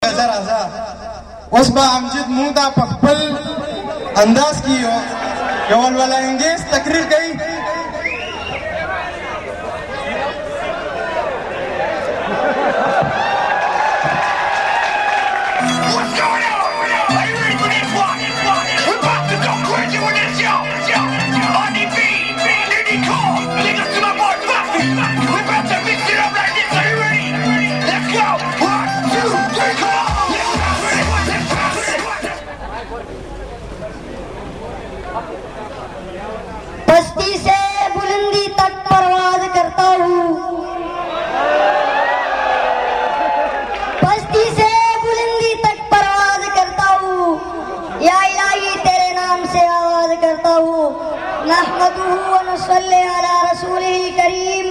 نظر ازا اوس با امجد مونږ ته په خپل انداز کې یو ولوله انګیز تقریر کوي. پستی سے بلندی تک پرواز کرتا ہوں، پستی سے بلندی تک پرواز کرتا ہوں، یا الہی تیرے نام سے آواز کرتا ہوں. نحمدہ و نصلی علی رسولہ الکریم.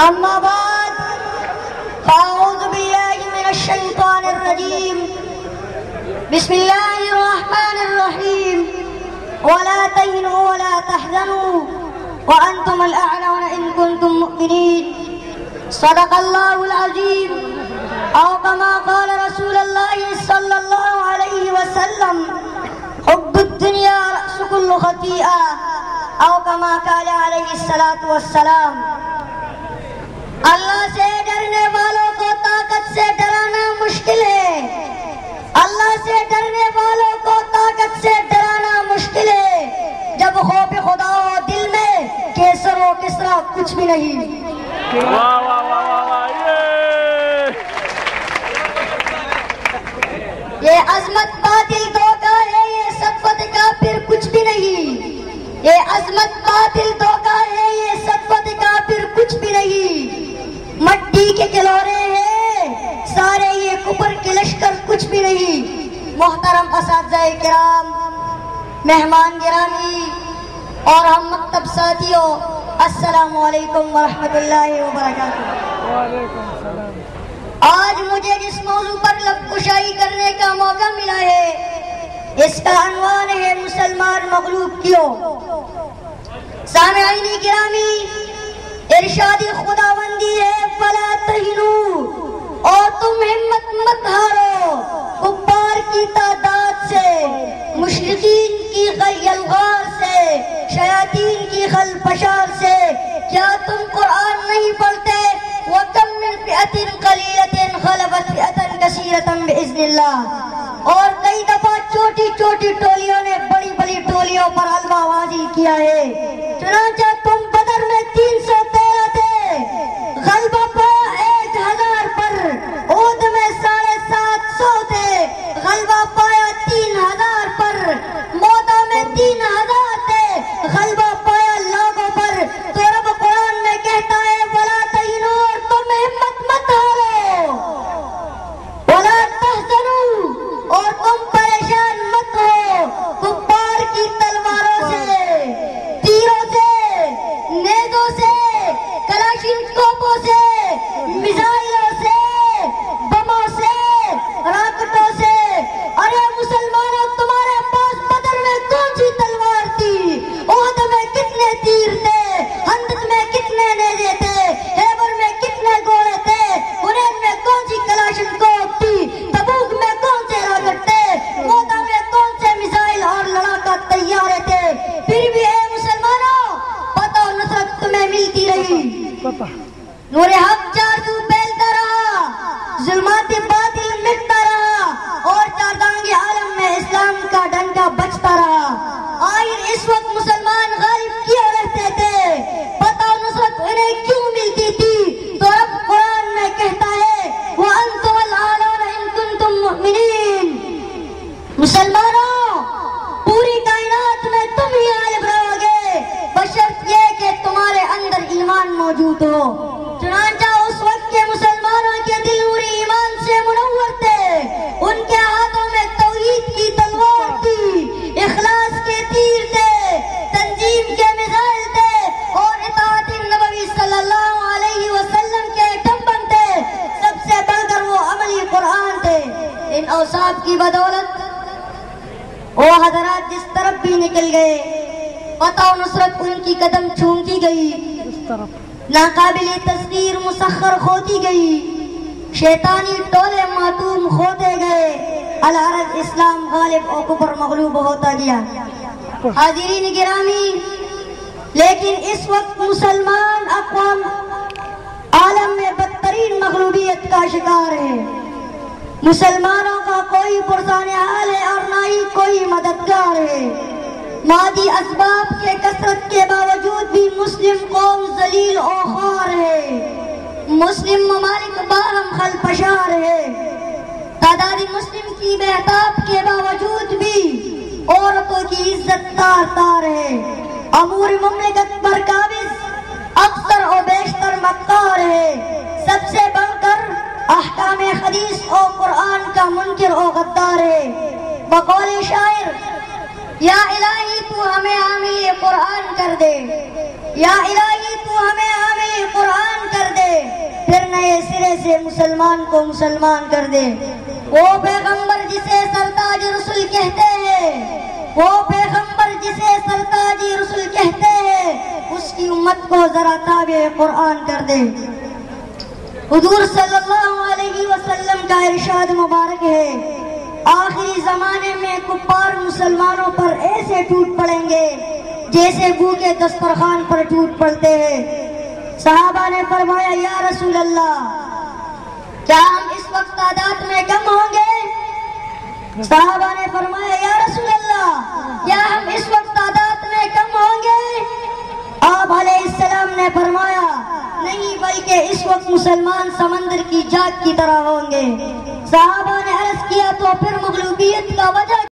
اما بعد فاعوذ باللہ من الشیطان الرجیم. بسم اللہ الرحمن الرحیم. ولا تهنوا ولا تحزنوا وأنتم الأعلون إن كنتم مؤمنين. صدق الله العظيم. أو كما قال رسول الله صلى الله عليه وسلم حب الدنيا رأس كل خطيئة، أو كما قال عليه الصلاة والسلام. اللہ سے ڈرنے والوں کو طاقت سے ڈرانا مشکل ہے، اللہ سے ڈرنے والوں کو طاقت سے ڈرانا مشکل ہے. جب خوف خدا ہو دل میں کیسر و کسرا کچھ بھی نہیں. یہ عظمت باطل دھوکہ ہے، یہ صفت کافر کچھ بھی نہیں. یہ عظمت باطل دھوکہ ہے، یہ صفت کافر کچھ بھی نہیں. مٹی کے کلورے ہیں سارے، یہ کفر کے لشکر کچھ بھی نہیں. محترم اساتذہ کرام، مہمان گرامی اور ہم مکتب ساتھیوں، السلام علیکم ورحمۃ اللہ وبرکاتہ. آج مجھے جس موضوع پر لب کشائی کرنے کا موقع ملا ہے اس کا عنوان ہے مسلمان مغلوب کیوں. سامعین گرامی، ارشاد خداوندی ہے فلا تہنوا، اور تم ہمت مت ہارو کفار کی تعداد سے، مشرکین کی یلغار سے، شیاطین کی خلفشار سے. کیا تم قرآن نہیں پڑھتے؟ وَكَمْ مِنْ فِئَةٍ قَلِيلَةٍ غَلَبَتْ فِئَةً كَثِيرَةً بِإِذْنِ اللَّهِ. اور کئی دفعہ چھوٹی چھوٹی ٹولیوں نے بڑی بڑی ٹولیوں پر حلوہ بازی کیا ہے. چنانچہ تم بدر میں 313 تھے، غلبہ پایا 1000 پر. احد میں 750 تھے، غلبہ پایا 3000 پر. موتا میں 3000 تھے، غلبہ پایا لاکھوں پر. تو رب قرآن میں کہتا ہے ولا تہنوا، اور تم ہمت مت ہارو، ولا تحزنوا، اور تم پریشان مت ہو کفار کی تلواروں سے، تیروں سے، نیزوں سے، کلاشنکوفوں سے، میزائلوں سے، بموں سے، راکٹوں سے. ارے مسلمانوں، تمہارے پاس بدر میں کون سی تلوار تھی؟ احد میں کتنے تیر تھے؟ خندق میں کتنے نیزے تھے؟ خیبر میں کتنے گھوڑے تھے؟ حنین میں کون سی کلاشنکوف تھی؟ تبوک میں کون سے راکٹ تھے؟ موتا میں کون سے میزائل اور لڑاکا طیارے تھے؟ پھر بھی اے مسلمانوں، فتح و نصرت تمہیں ملتی رہی. نور حق چارسو پھیلتا رہا، ظلمات باطل مٹتا رہا، اور چاردانگ عالم میں اسلام کا ڈنکا بجتا رہا. آئر اس وقت مسلمان غالب کیوں رہتے تھے؟ فتح و نصرت انہیں کیوں ملتی تھی؟ تو رب قرآن میں کہتا ہے وَأَنْتُمُ الْأَعْلَوْنَ إِن كُنتُم مُؤْمِنِينَ. مسلمانوں، پوری کائنات میں تم ہی غالب رہو گے بشرط یہ کہ تمہارے اندر ایمان موجود ہو. چنانچہ اس وقت کے مسلمانوں کے دل نوری ایمان سے منور تھے. ان کے ہاتھوں میں توحید کی تلوار تھی، اخلاص کے تیر تھے، تنظیم کے میزائل تھے، اور اطاعت نبوی صلی اللہ علیہ وسلم کے ٹمبن تھے. سب سے بڑھ کر وہ عملی قرآن تھے. ان اوصاف کی بدولت وہ حضرات جس طرف بھی نکل گئے، فتح و نصرت ان کی قدم چھومتی گئی، ناقابل تصویر مسخر ہوتی گئی. شیطانی ٹولے ماتوب العرض اسلام غالب اور کفر مغلوب ہوتا گیا۔ حاضرین گرامی، لیکن اس وقت مسلمان اقوام عالم میں بدترین مغلوبیت کا شکار ہے۔ مسلمانوں کا کوئی پرسان حال ہے اور نہ ہی کوئی مددگار ہے۔ مادی اسباب کے کثرت کے باوجود بھی مسلم قوم ذلیل و خوار ہے۔ مسلم ممالک باہم خلفشار ہے۔ تعداد مسلم کی بہتاب کے باوجود بھی عورتوں کی عزت تار تار ہے۔ امور مملکت پر قابض اکثر و بیشتر مکار ہے۔ سب سے بڑھ کر احکام حدیث و قرآن کا منکر و غدار ہے۔ بقول شاعر، یا الہی تو ہمیں حامی قرآن کر دے، یا الہی تو ہمیں حامی قرآن کر دے، پھر نئے سرے سے مسلمان کو مسلمان کر دے۔ وہ پیغمبر جسے سرتاج رسول کہتے ہیں، وہ پیغمبر جسے سرتاج رسول کہتے ہیں، اس کی امت کو ذرا تابع قرآن کر دے۔ حضور صلی اللہ علیہ وسلم کا ارشاد مبارک ہے، آخری زمانے میں کفار مسلمانوں پر ایسے ٹوٹ پڑیں گے جیسے بھوکے دسترخوان پر ٹوٹ پڑتے ہیں۔ صحابہ نے فرمایا، یا رسول اللہ، کیا ہم اس وقت تعداد میں کم ہوں گے؟ صحابہ نے فرمایا، یا رسول اللہ، کیا ہم اس وقت تعداد میں کم ہوں گے؟ آپ علیہ السلام نے فرمایا، نہیں، بلکہ اس وقت مسلمان سمندر کی جاگ کی طرح ہوں گے۔ صحابہ نے عرض کیا، تو پھر مغلوبیت کا وجہ